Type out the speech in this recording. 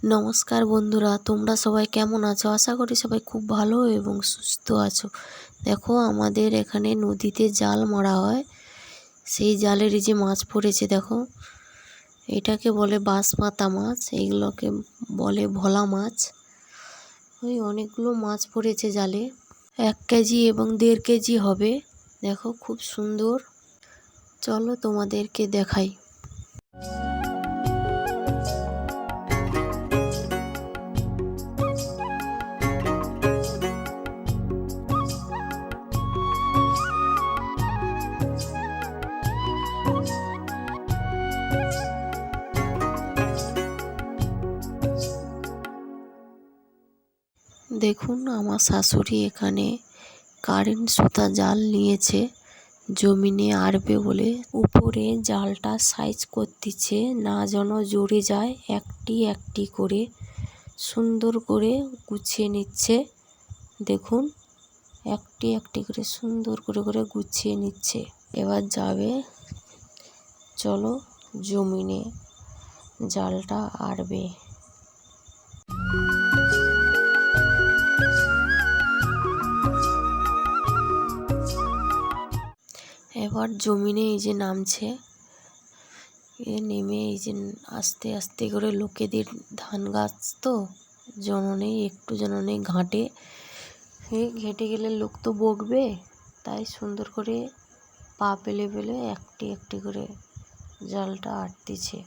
নমস্কার বন্ধুরা, তোমরা সবাই কেমন আছো? আশা করি সবাই খুব ভালো এবং সুস্থ আছো। দেখো, আমাদের এখানে নদীতে জাল মারা হয়, সেই জালের এই যে মাছ পড়েছে দেখো, এটাকে বলে বাঁশপাতা মাছ, এইগুলোকে বলে ভোলা মাছ। ওই অনেকগুলো মাছ পড়েছে জালে, 1 কেজি এবং 1.5 কেজি হবে। দেখো খুব সুন্দর, চলো তোমাদেরকে দেখাই। দেখুন, আমার শাশুড়ি এখানে কারেন্ট সুতা জাল নিয়েছে, জমিনে আড়বে বলে উপরে জালটা সাইজ করতেছে, না যেন জড়ে যায়। একটি একটি করে সুন্দর করে গুছিয়ে নিচ্ছে। দেখুন, একটি একটি করে সুন্দর করে করে গুছিয়ে নিচ্ছে। এবার যাবে, চলো জমিনে জালটা আড়বে। এবার জমিনে এই যে নামছে, নেমে এই যে আস্তে আস্তে করে, লোকেদের ধান গাছ তো জননেই, একটু জননেই ঘাটে, ঘেঁটে গেলে লোক তো বকবে, তাই সুন্দর করে পা পেলে পেলে একটি একটি করে জালটা আটতেছে।